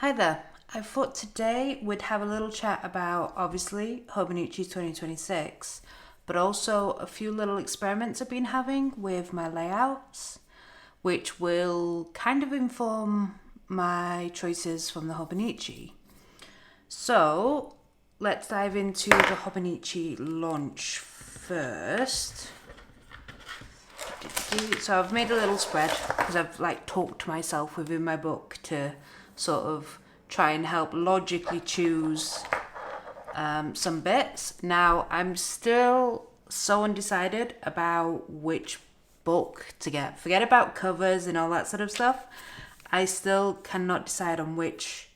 Hi there. I thought today we'd have a little chat about obviously Hobonichi 2026, but also a few little experiments I've been having with my layouts, which will kind of inform my choices from the Hobonichi. So let's dive into the Hobonichi launch first. So I've made a little spread because I've talked to myself within my book to sort of try and help logically choose some bits. Now I'm still so undecided about which book to get. Forget about covers and all that sort of stuff. I still cannot decide on which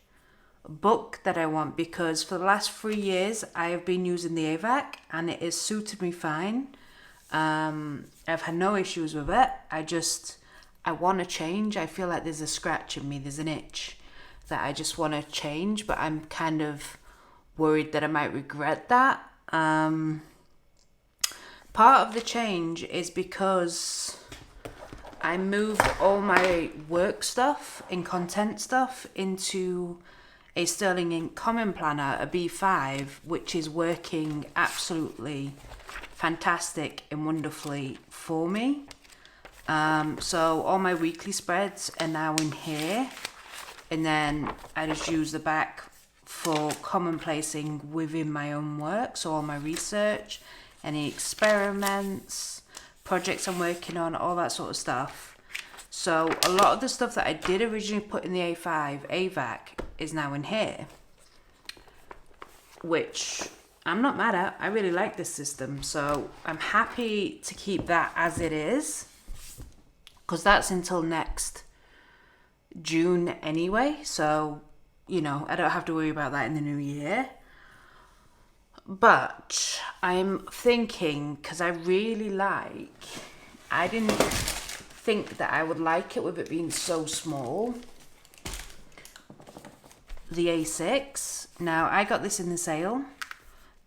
book that I want because for the last 3 years I have been using the Avec and it has suited me fine. I've had no issues with it. I want to change. I feel like there's a scratch in me, there's an itch that I just want to change, but I'm kind of worried that I might regret that. Part of the change is because I moved all my work stuff and content stuff into a Sterling Ink Common Planner, a B5, which is working absolutely fantastic and wonderfully for me. So all my weekly spreads are now in here, and then I just use the back for common placing within my own work. So all my research, any experiments, projects I'm working on, all that sort of stuff. So a lot of the stuff that I did originally put in the A5 AVAC is now in here, which I'm not mad at. I really like this system, so I'm happy to keep that as it is because that's until next June anyway, so I don't have to worry about that in the new year. But I'm thinking, because I didn't think that I would like it with it being so small, the A6. Now I got this in the sale,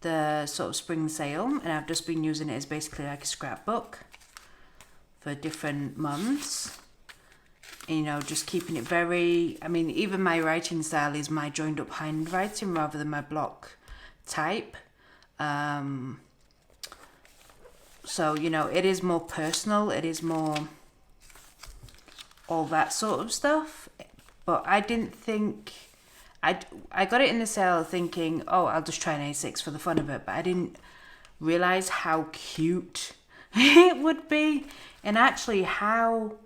the sort of spring sale, and I've just been using it as basically like a scrapbook for different months. Just keeping it even my writing style is my joined up handwriting rather than my block type. So, it is more personal, it is more all that sort of stuff. But I didn't think, I got it in the sale thinking, oh, I'll just try an A6 for the fun of it. But I didn't realize how cute it would be and actually how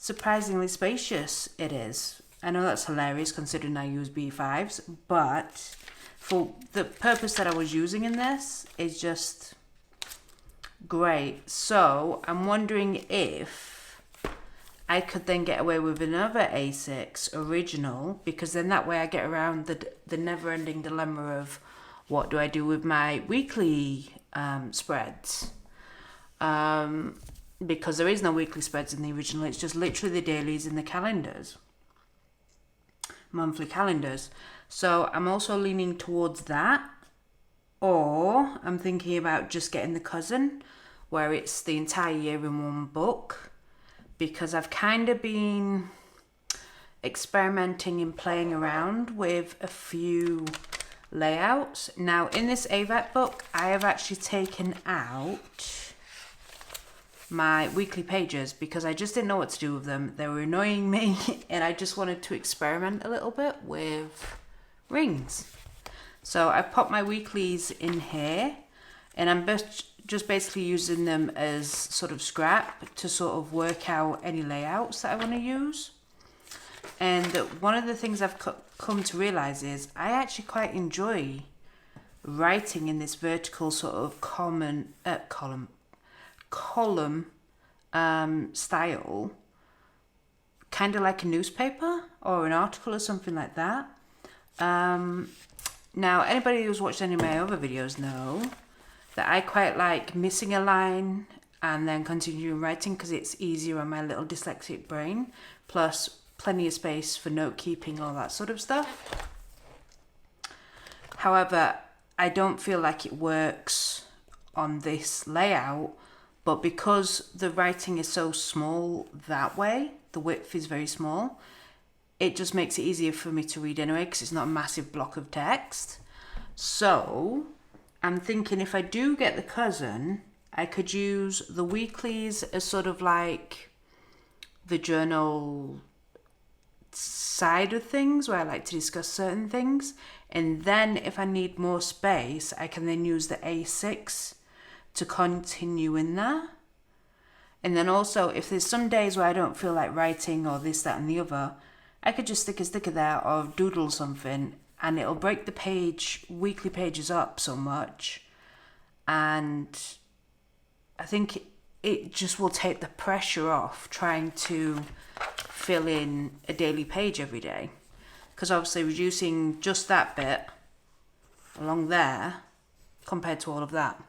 surprisingly spacious it is. I know that's hilarious considering I use B5s, but for the purpose that I was using in this, is just great. So I'm wondering if I could then get away with another A6 original, because then that way I get around the never-ending dilemma of what do I do with my weekly spreads. Because there is no weekly spreads in the original, it's just literally the dailies in the calendars, monthly calendars. So I'm also leaning towards that, or I'm thinking about just getting the cousin, where it's the entire year in one book, because I've kind of been experimenting and playing around with a few layouts. Now in this AVAC book, I have actually taken out my weekly pages because I just didn't know what to do with them. They were annoying me and I just wanted to experiment a little bit with rings. So I popped my weeklies in here and I'm just basically using them as sort of scrap to sort of work out any layouts that I want to use. And one of the things I've come to realize is I actually quite enjoy writing in this vertical sort of column style, kind of like a newspaper or an article or something like that. Now anybody who's watched any of my other videos know that I quite like missing a line and then continuing writing because it's easier on my little dyslexic brain, plus plenty of space for note keeping, all that sort of stuff. However, I don't feel like it works on this layout, but because the writing is so small that way, the width is very small, it just makes it easier for me to read anyway, because it's not a massive block of text. So I'm thinking if I do get the cousin, I could use the weeklies as sort of like the journal side of things where I like to discuss certain things. And then if I need more space, I can then use the A6 to continue in there. And then also, if there's some days where I don't feel like writing or this, that and the other, I could just stick a sticker there or doodle something, and it'll break the weekly pages up so much. And I think it just will take the pressure off trying to fill in a daily page every day. Because obviously reducing just that bit along there compared to all of that,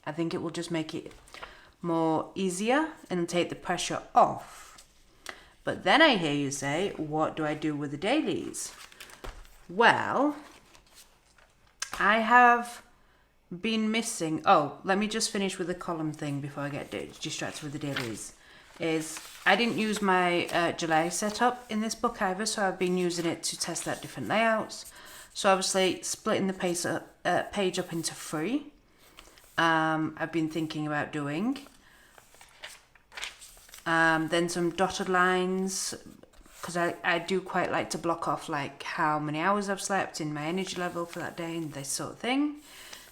I think it will just make it more easier and take the pressure off. But then I hear you say, what do I do with the dailies? Well, I have been missing... Oh, let me just finish with the column thing before I get distracted with the dailies. I didn't use my July setup in this book either, so I've been using it to test out different layouts. So obviously splitting the page up into 3. I've been thinking about doing. Then some dotted lines, because I do quite like to block off like how many hours I've slept in my energy level for that day and this sort of thing.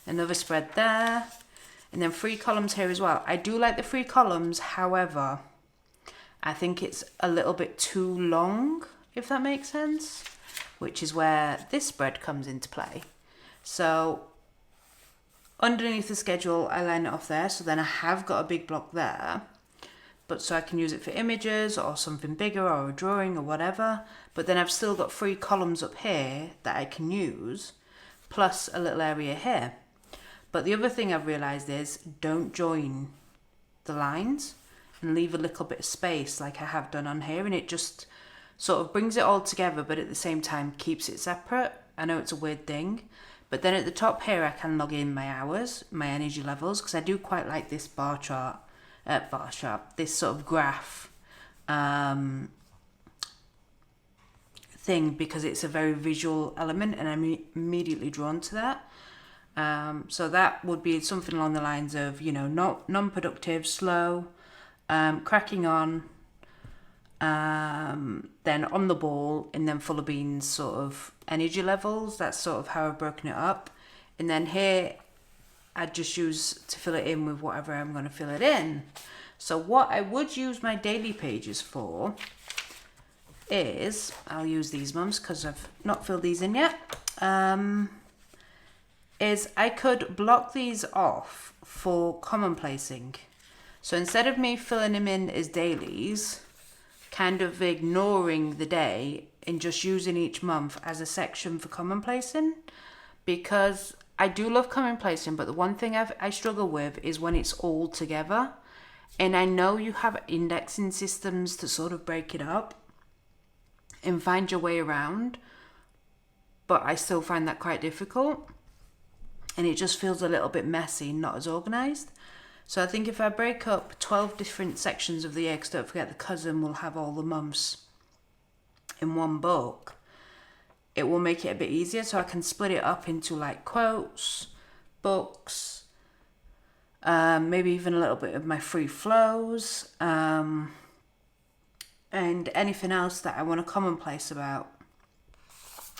Another spread there, and then 3 columns here as well. I do like the 3 columns, however, I think it's a little bit too long, if that makes sense, which is where this spread comes into play. So underneath the schedule, I line it off there, so then I have got a big block there. But so I can use it for images or something bigger or a drawing or whatever. But then I've still got 3 columns up here that I can use, plus a little area here. But the other thing I've realised is don't join the lines and leave a little bit of space like I have done on here, and it just sort of brings it all together but at the same time keeps it separate. I know it's a weird thing. But then at the top here I can log in my hours, my energy levels, because I do quite like this bar chart, this sort of graph thing, because it's a very visual element and I'm immediately drawn to that. So that would be something along the lines of, not non-productive, slow, cracking on, then on the ball, and then full of beans sort of energy levels. That's sort of how I've broken it up. And then here I'd just use to fill it in with whatever I'm going to fill it in. So what I would use my daily pages for is, I'll use these mums because I've not filled these in yet, is I could block these off for commonplacing. So instead of me filling them in as dailies, kind of ignoring the day and just using each month as a section for commonplacing, because I do love commonplacing, but the one thing I struggle with is when it's all together. And I know you have indexing systems to sort of break it up and find your way around, but I still find that quite difficult. And it just feels a little bit messy, not as organised. So I think if I break up 12 different sections of the year, because don't forget the cousin will have all the months in one book, it will make it a bit easier. So I can split it up into like quotes, books, maybe even a little bit of my free flows, and anything else that I want to commonplace about,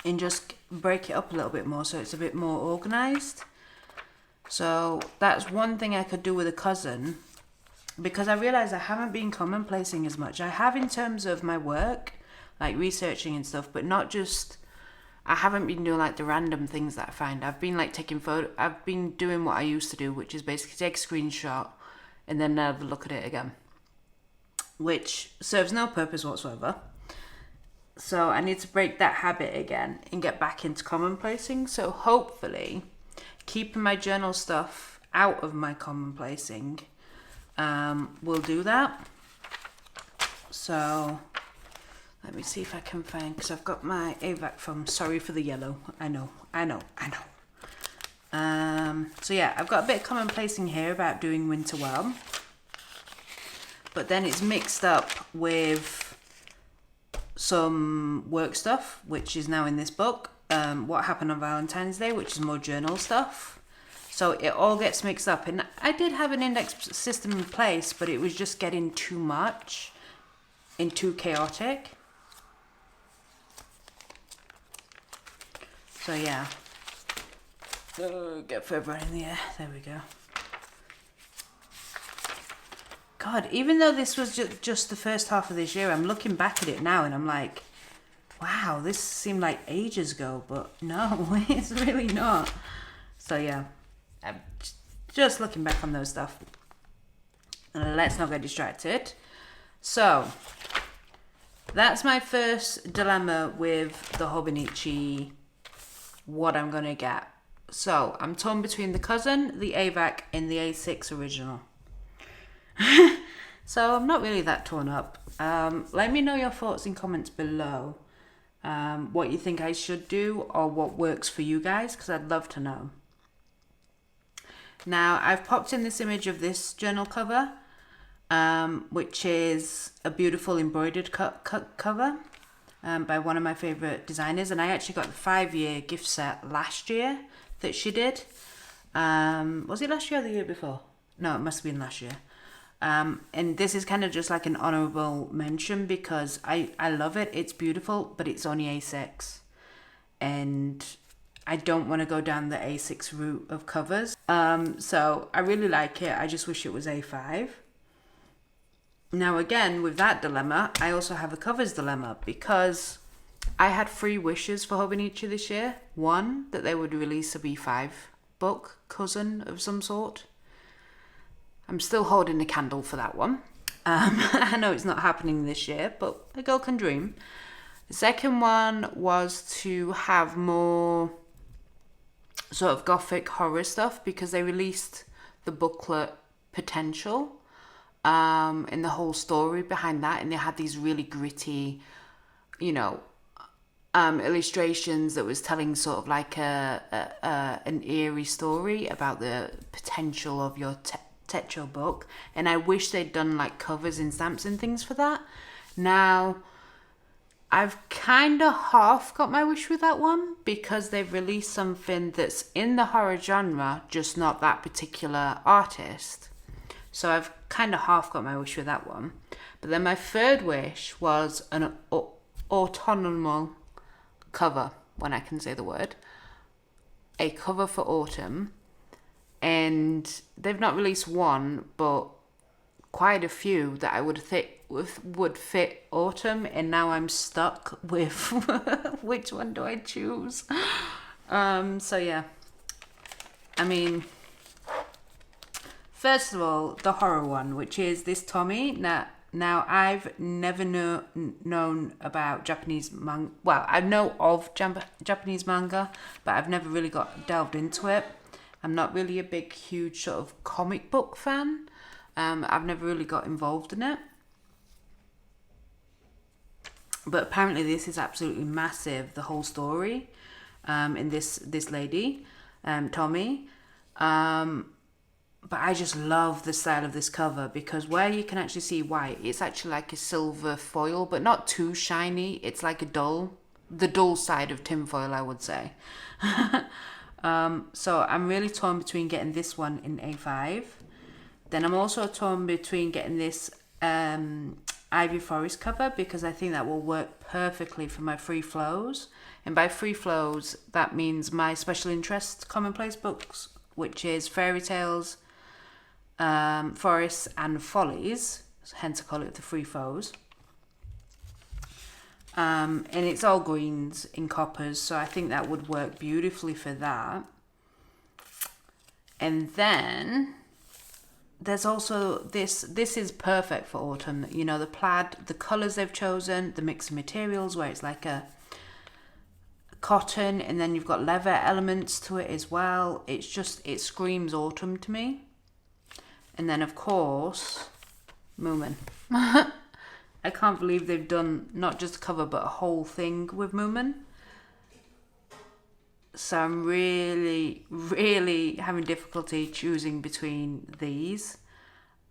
and just break it up a little bit more so it's a bit more organised. So that's one thing I could do with a cousin, because I realise I haven't been commonplacing as much. I have in terms of my work, like researching and stuff, but not just, I haven't been doing like the random things that I find. I've been like taking I've been doing what I used to do, which is basically take a screenshot and then never look at it again, which serves no purpose whatsoever. So I need to break that habit again and get back into commonplacing. So hopefully keeping my journal stuff out of my commonplacing will do that. So let me see if I can find, because I've got my Avec from, sorry for the yellow, I know. So yeah, I've got a bit of commonplacing here about doing winter well, but then it's mixed up with some work stuff, which is now in this book. What happened on Valentine's Day, which is more journal stuff. So it all gets mixed up. And I did have an index system in place, but it was just getting too much and too chaotic. So yeah. Get further in the air. There we go. God, even though this was just the first half of this year, I'm looking back at it now and I'm like, wow, this seemed like ages ago, but no, it's really not. So yeah, I'm just looking back on those stuff. Let's not get distracted. So, that's my first dilemma with the Hobonichi, what I'm going to get. So, I'm torn between the Cousin, the Avec, and the A6 original. So I'm not really that torn up. Let me know your thoughts in comments below. What you think I should do or what works for you guys, because I'd love to know. Now I've popped in this image of this journal cover, which is a beautiful embroidered cover by one of my favorite designers, and I actually got the 5-year gift set last year that she did. Was it last year or the year before? No, it must have been last year. And this is kind of just like an honorable mention because I love it. It's beautiful, but it's only A6. And I don't want to go down the A6 route of covers. So I really like it. I just wish it was A5. Now again, with that dilemma, I also have a covers dilemma because I had 3 wishes for Hobonichi this year. One, that they would release a B5 book, cousin of some sort. I'm still holding a candle for that one. I know it's not happening this year, but a girl can dream. The second one was to have more sort of gothic horror stuff because they released the booklet Potential and the whole story behind that. And they had these really gritty, illustrations that was telling sort of like an eerie story about the potential of your Techo book, and I wish they'd done like covers and stamps and things for that. Now I've kind of half got my wish with that one because they've released something that's in the horror genre, just not that particular artist. So I've kind of half got my wish with that one. But then my third wish was an autumnal cover, when I can say the word, a cover for autumn. And they've not released one, but quite a few that I would fit autumn. And now I'm stuck with which one do I choose? So yeah, I mean, first of all, the horror one, which is this Tommy. Now I've never known about Japanese manga. Well, I know of Japanese manga, but I've never really got delved into it. I'm not really a big, huge sort of comic book fan. I've never really got involved in it. But apparently this is absolutely massive, the whole story, in this lady, Tommy. But I just love the style of this cover because where you can actually see white, it's actually like a silver foil, but not too shiny. It's like the dull side of tinfoil, I would say. So I'm really torn between getting this one in A5. Then I'm also torn between getting this Ivy Forest cover because I think that will work perfectly for my free flows. And by free flows, that means my special interest commonplace books, which is fairy tales, forests and follies. Hence I call it the free flows. And it's all greens in coppers, so I think that would work beautifully for that. And then there's also this is perfect for autumn. The plaid, the colours they've chosen, the mix of materials where it's like a cotton and then you've got leather elements to it as well. It screams autumn to me. And then of course, Moomin. I can't believe they've done not just a cover but a whole thing with Moomin. So I'm really, really having difficulty choosing between these.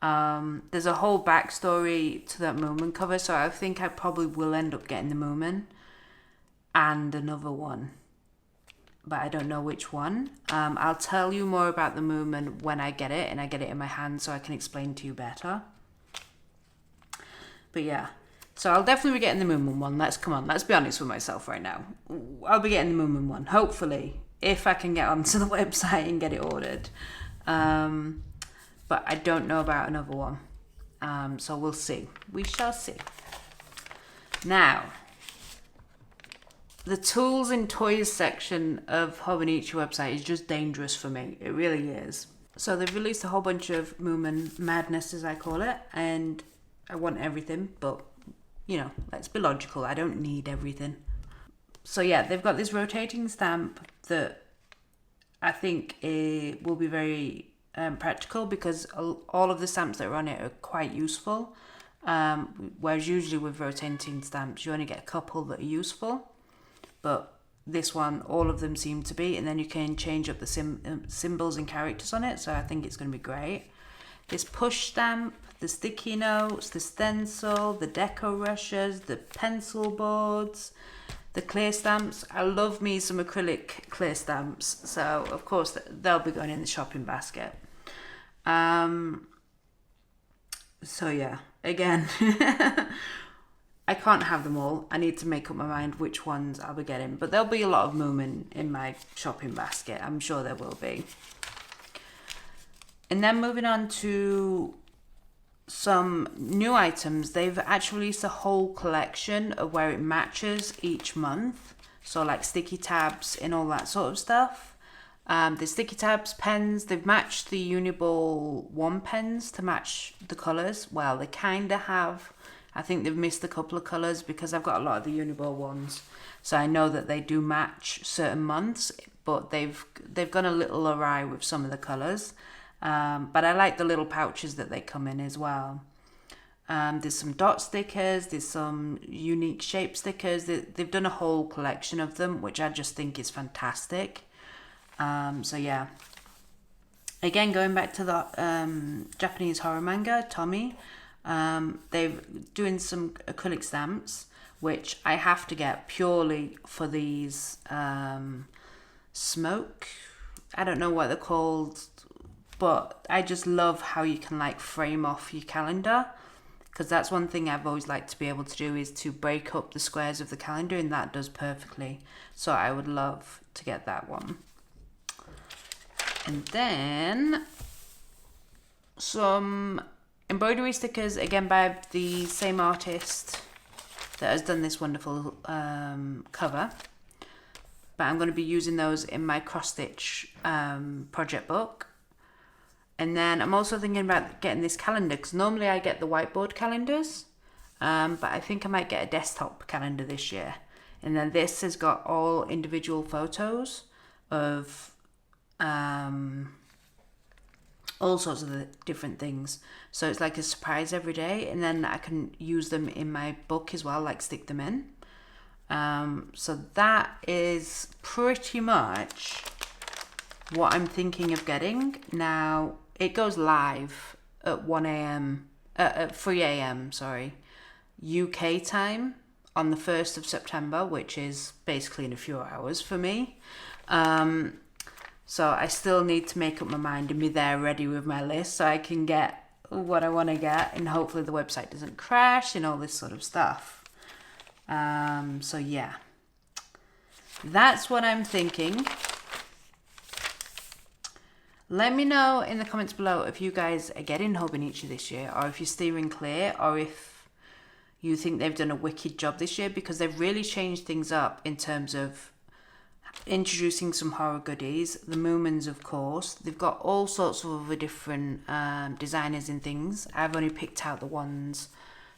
There's a whole backstory to that Moomin cover, so I think I probably will end up getting the Moomin and another one, but I don't know which one. I'll tell you more about the Moomin when I get it and I get it in my hand so I can explain to you better. But yeah, so I'll definitely be getting the Moomin one. Let's be honest with myself right now. I'll be getting the Moomin one, hopefully, if I can get onto the website and get it ordered. But I don't know about another one. So we'll see. We shall see. Now, the tools and toys section of Hobonichi website is just dangerous for me. It really is. So they've released a whole bunch of Moomin madness, as I call it, and I want everything, but, you know, let's be logical. I don't need everything. So yeah, they've got this rotating stamp that I think will be very practical, because all of the stamps that are on it are quite useful. Whereas usually with rotating stamps, you only get a couple that are useful. But this one, all of them seem to be, and then you can change up the symbols and characters on it, so I think it's going to be great. This push stamp, the sticky notes, the stencil, the Deco Rushes, the pencil boards, the clear stamps. I love me some acrylic clear stamps, so of course they'll be going in the shopping basket. So yeah, again, I can't have them all. I need to make up my mind which ones I'll be getting, but there'll be a lot of Moomin in my shopping basket. I'm sure there will be. And then moving on to some new items. They've actually released a whole collection of where it matches each month. So like sticky tabs and all that sort of stuff. The sticky tabs, pens, they've matched the Uniball 1 pens to match the colours. Well, they kind of have. I think they've missed a couple of colours because I've got a lot of the Uniball ones. So I know that they do match certain months, but they've gone a little awry with some of the colours. But I like the little pouches that they come in as well. There's some dot stickers, there's some unique shape stickers. They've done a whole collection of them, which I just think is fantastic. So yeah. Again, going back to the Japanese horror manga, Tommy, they're doing some acrylic stamps, which I have to get purely for these smoke. I don't know what they're called, but I just love how you can like frame off your calendar, because that's one thing I've always liked to be able to do, is to break up the squares of the calendar, and that does perfectly. So I would love to get that one. And then some embroidery stickers, again by the same artist that has done this wonderful cover. But I'm going to be using those in my cross-stitch project book. And then I'm also thinking about getting this calendar, because normally I get the whiteboard calendars, but I think I might get a desktop calendar this year. And then this has got all individual photos of all sorts of the different things. So it's like a surprise every day, and then I can use them in my book as well, like stick them in. So that is pretty much what I'm thinking of getting. Now, it goes live at 1 a.m., at 3 a.m., sorry, UK time on the 1st of September, which is basically in a few hours for me. So I still need to make up my mind and be there ready with my list so I can get what I want to get, and hopefully the website doesn't crash and all this sort of stuff. So yeah, that's what I'm thinking. Let me know in the comments below if you guys are getting Hobonichi this year, or if you're steering clear, or if you think they've done a wicked job this year, because they've really changed things up in terms of introducing some horror goodies. The Moomins, of course. They've got all sorts of other different designers and things. I've only picked out the ones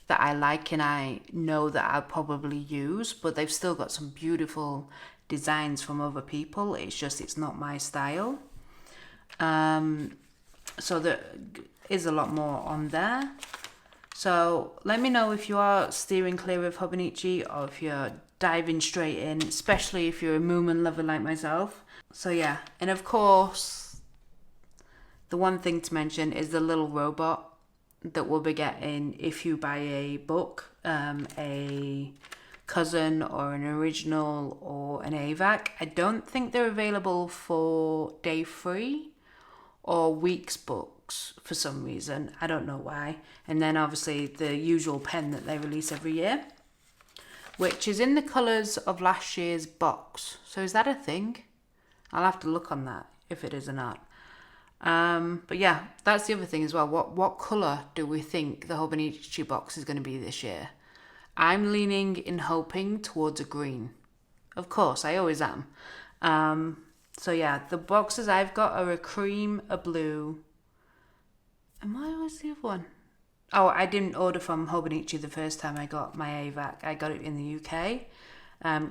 that I like and I know that I'll probably use, but they've still got some beautiful designs from other people. It's just, it's not my style. So there is a lot more on there. So let me know if you are steering clear of Hobonichi, or if you're diving straight in, especially if you're a Moomin lover like myself. So yeah, and of course, the one thing to mention is the little robot that we'll be getting if you buy a book, a cousin or an original or an Avec. I don't think they're available for day free or weeks books for some reason. I don't know why. And then obviously the usual pen that they release every year, which is in the colours of last year's box. So is that a thing? I'll have to look on that if it is or not. But yeah, that's the other thing as well. What colour do we think the Hobonichi box is going to be this year? I'm leaning in hoping towards a green. Of course, I always am. So yeah, the boxes I've got are a cream, a blue, and what was the other one? Oh, I didn't order from Hobonichi the first time I got my Avec. I got it in the UK,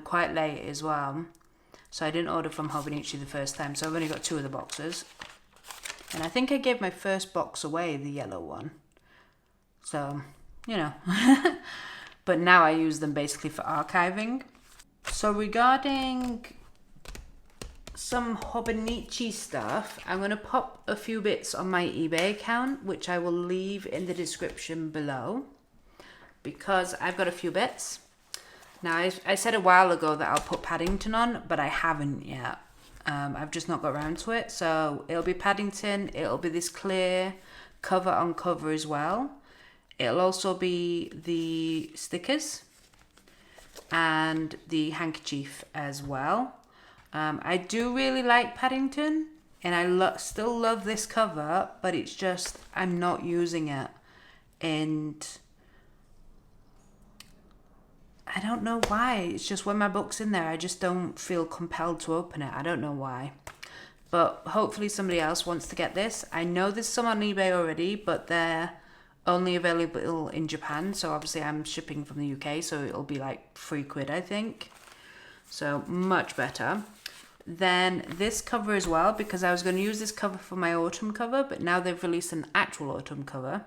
quite late as well. So I didn't order from Hobonichi the first time, so I've only got 2 of the boxes. And I think I gave my first box away, the yellow one. So, you know. But now I use them basically for archiving. So regarding some Hobonichi stuff, I'm going to pop a few bits on my eBay account, which I will leave in the description below, because I've got a few bits. Now, I said a while ago that I'll put Paddington on, but I haven't yet. I've just not got around to it. So it'll be Paddington. It'll be this clear cover on cover as well. It'll also be the stickers and the handkerchief as well. I do really like Paddington, and I still love this cover, but it's just I'm not using it. And I don't know why. It's just when my book's in there, I just don't feel compelled to open it. I don't know why. But hopefully somebody else wants to get this. I know there's some on eBay already, but they're only available in Japan. So obviously I'm shipping from the UK, so it'll be like £3, I think. So much better. Then this cover as well, because I was going to use this cover for my autumn cover, but now they've released an actual autumn cover.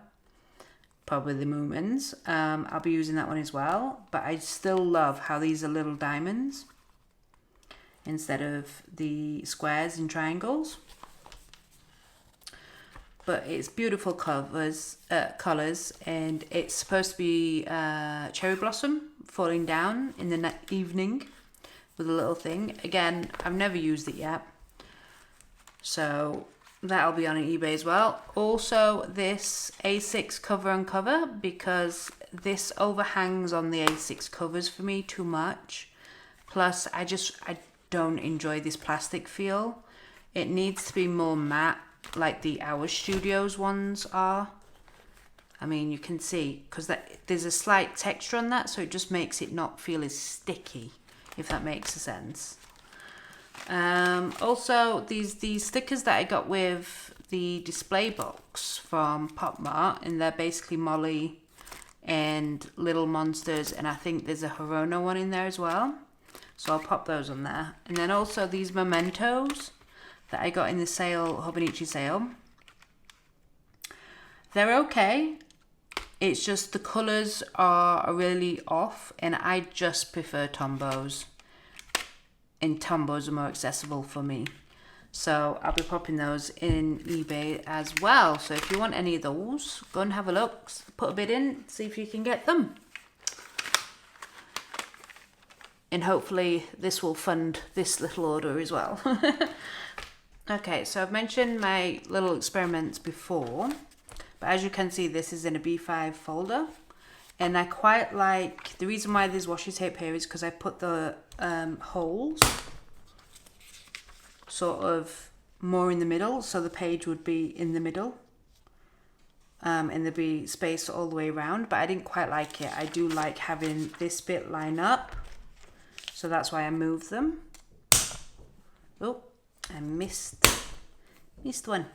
Probably the Moomins. I'll be using that one as well, but I still love how these are little diamonds instead of the squares and triangles. But it's beautiful colours, and it's supposed to be cherry blossom falling down in the evening with a little thing. Again, I've never used it yet, so that'll be on eBay as well. Also, this A6 cover on cover, because this overhangs on the A6 covers for me too much. Plus, I don't enjoy this plastic feel. It needs to be more matte, like the Our Studios ones are. I mean, you can see, because there's a slight texture on that, so it just makes it not feel as sticky, if that makes sense. Also, these stickers that I got with the display box from Pop Mart, and they're basically Molly and Little Monsters, and I think there's a Hirono one in there as well. So I'll pop those on there. And then also these mementos that I got in the sale, Hobonichi sale. They're okay. It's just the colours are really off, and I just prefer Tombos. And Tombos are more accessible for me. So I'll be popping those in eBay as well. So if you want any of those, go and have a look, put a bid in, see if you can get them. And hopefully this will fund this little order as well. Okay, so I've mentioned my little experiments before, but as you can see, this is in a B5 folder. And I quite like, the reason why there's washi tape here is because I put the holes sort of more in the middle, so the page would be in the middle, and there'd be space all the way around, but I didn't quite like it. I do like having this bit line up, so that's why I moved them. Oh, I missed one.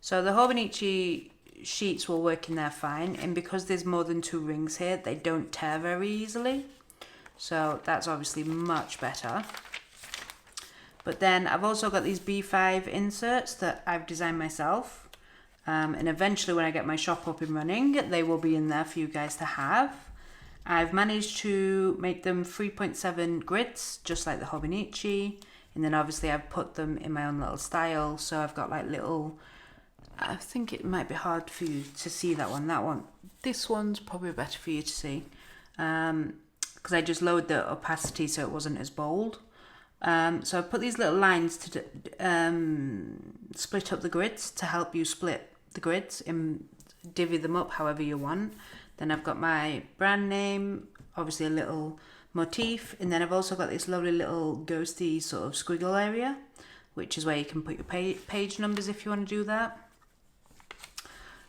So the Hobonichi sheets will work in there fine, and because there's more than 2 rings here, they don't tear very easily, so that's obviously much better. But then I've also got these B5 inserts that I've designed myself, and eventually when I get my shop up and running, they will be in there for you guys to have. I've managed to make them 3.7 grids, just like the Hobonichi, and then obviously I've put them in my own little style, so I've got like little I think it might be hard for you to see that one. This one's probably better for you to see. Because I just lowered the opacity so it wasn't as bold. So I put these little lines to split up the grids to help you split the grids and divvy them up however you want. Then I've got my brand name, obviously a little motif, and then I've also got this lovely little ghosty sort of squiggle area, which is where you can put your page numbers if you want to do that.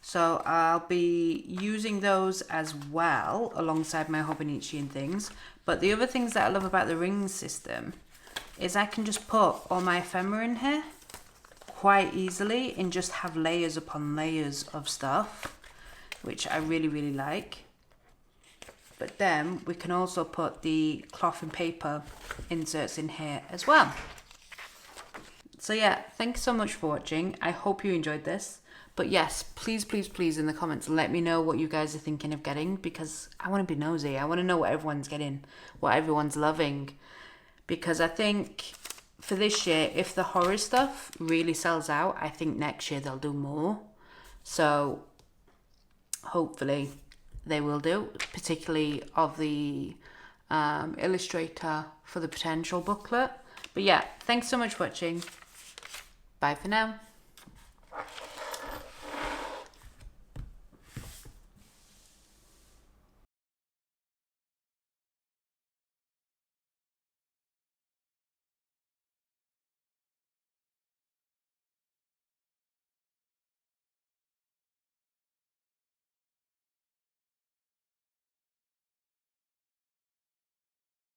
So I'll be using those as well alongside my Hobonichi and things. But the other things that I love about the ring system is I can just put all my ephemera in here quite easily and just have layers upon layers of stuff, which I really, really like. But then we can also put the cloth and paper inserts in here as well. So yeah, thanks so much for watching. I hope you enjoyed this. But yes, please, please, please in the comments, let me know what you guys are thinking of getting, because I want to be nosy. I want to know what everyone's getting, what everyone's loving. Because I think for this year, if the horror stuff really sells out, I think next year they'll do more. So hopefully they will do, particularly of the illustrator for the potential booklet. But yeah, thanks so much for watching. Bye for now.